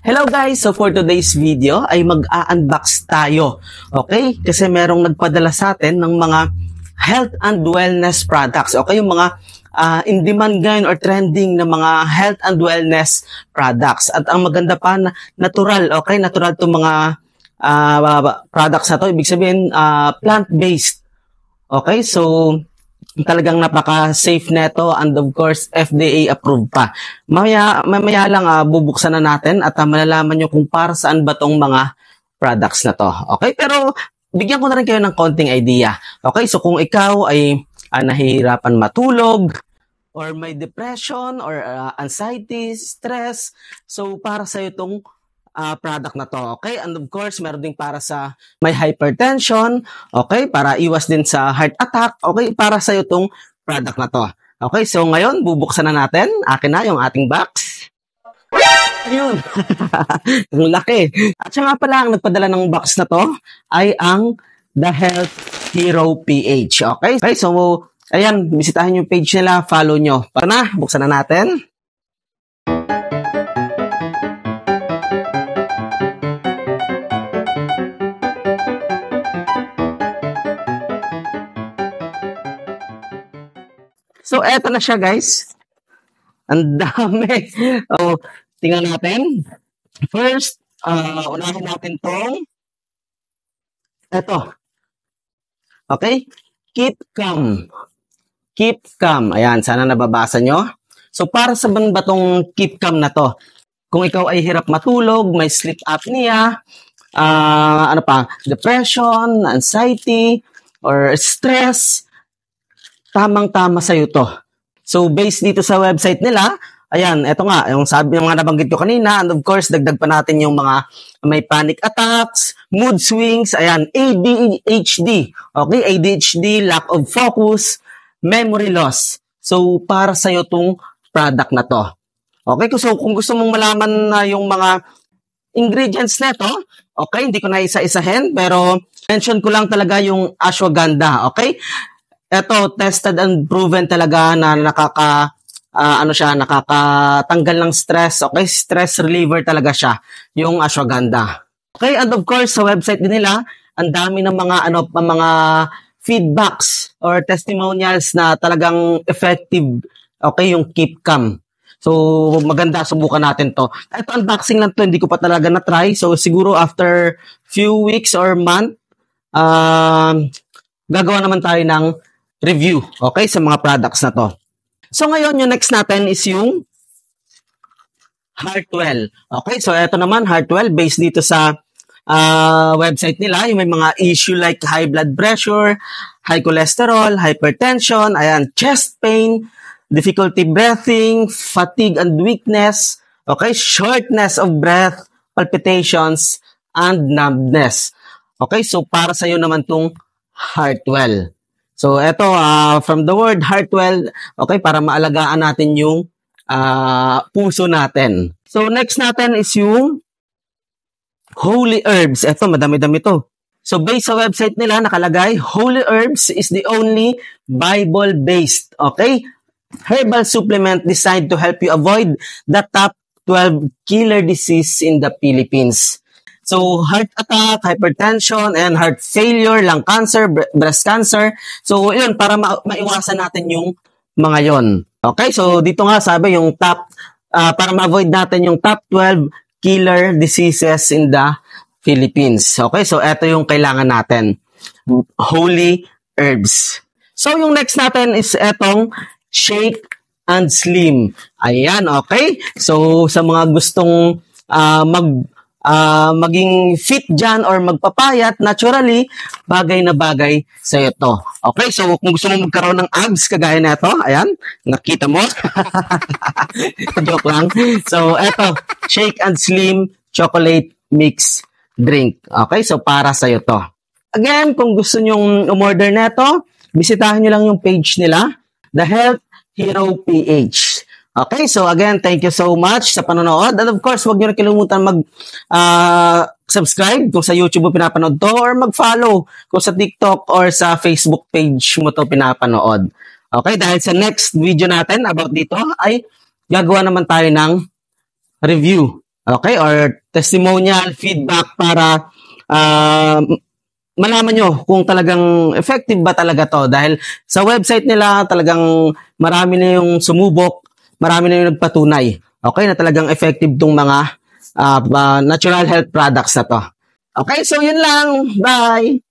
Hello guys! So for today's video ay mag-a-unbox tayo. Okay? Kasi merong nagpadala sa atin ng mga health and wellness products. Okay? Yung mga in-demand ngayon or trending na mga health and wellness products. At ang maganda pa, natural. Okay? Natural itong mga products na to. Ibig sabihin, plant-based. Okay? So, talagang napaka-safe neto and of course FDA approved pa. Mamaya lang bubuksan na natin at malalaman nyo kung para saan ba tong mga products na to. Okay? Pero bigyan ko na rin kayo ng konting idea. Okay? So kung ikaw ay nahihirapan matulog or may depression or anxiety, stress, so para sa itong product na to, okay? And of course, meron din para sa may hypertension, okay? Para iwas din sa heart attack, okay? Para sa itong product na to. Okay, so ngayon, bubuksan na natin. Akin na yung ating box. Ayun. Ang laki. At siya nga pala, ang nagpadala ng box na to ay ang The Health Hero PH. Okay? Okay, so ayan, bisitahin yung page nila, follow nyo. Para na, buksan na natin. So, eto na siya, guys. Ang dami. So, tingnan natin. First, unahin natin tong eto. Okay? Keep calm. Keep calm. Ayan, sana nababasa nyo. So, para sa ba tong keep calm na to? Kung ikaw ay hirap matulog, may sleep apnea, depression, anxiety, or stress, tamang-tama sa'yo to. So, based dito sa website nila, ayan, eto nga, yung sabi yung mga nabanggit ko kanina, and of course, dagdag pa natin yung mga may panic attacks, mood swings, ayan, ADHD, okay, ADHD, lack of focus, memory loss. So, para sa'yo tong product na to. Okay, so kung gusto mong malaman na yung mga ingredients nito, okay, hindi ko na isa-isahin, pero mention ko lang talaga yung ashwagandha, okay? Ito, tested and proven talaga na nakakatanggal ng stress. Okay, stress reliever talaga siya, yung ashwagandha. Okay, and of course, sa website din nila, ang dami ng mga feedbacks or testimonials na talagang effective. Okay, yung keep calm. So, maganda, subukan natin to. Ito, unboxing lang to, hindi ko pa talaga na-try. So, siguro after few weeks or month, gagawa naman tayo ng review, okay, sa mga products na to. So ngayon, yung next natin is yung Heartwell. Okay, so ito naman, Heartwell, based dito sa website nila, yung may mga issue like high blood pressure, high cholesterol, hypertension, ayan, chest pain, difficulty breathing, fatigue and weakness, okay, shortness of breath, palpitations, and numbness. Okay, so para sa'yo naman tong Heartwell. So, eto, from the word Heartwell, okay, para maalagaan natin yung puso natin. So, next natin is yung Holy Herbs. Eto, madami-dami to. So, based sa website nila, nakalagay, Holy Herbs is the only Bible-based, okay, herbal supplement designed to help you avoid the top 12 killer disease in the Philippines. So, heart attack, hypertension, and heart failure, lung cancer, breast cancer. So, yun, para maiwasan natin yung mga yon. Okay, so dito nga sabi yung top, para ma-avoid natin yung top 12 killer diseases in the Philippines. Okay, so eto yung kailangan natin. Holy Herbs. So, yung next natin is etong Shake and Slim. Ayan, okay. So, sa mga gustong maging fit dyan or magpapayat, naturally, bagay na bagay sa ito. Okay, so kung gusto mo magkaroon ng abs, kagaya na ito, ayan, nakita mo? Joke lang. So, eto, Shake and Slim Chocolate Mix Drink. Okay, so para sa ito. Again, kung gusto nyong umorder na ito, bisitahin nyo lang yung page nila, The Health Hero PH. Okay, so again, thank you so much sa panonood. And of course, huwag nyo na kalimutan mag-subscribe kung sa YouTube mo pinapanood to or mag-follow kung sa TikTok or sa Facebook page mo to pinapanood. Okay, dahil sa next video natin about dito ay gagawa naman tayo ng review Okay? Or testimonial, feedback para malaman nyo kung talagang effective ba talaga to. Dahil sa website nila, talagang marami na yung sumubok, marami na yung nagpatunay. Okay? Na talagang effective tong mga natural health products na to. Okay? So, yun lang. Bye!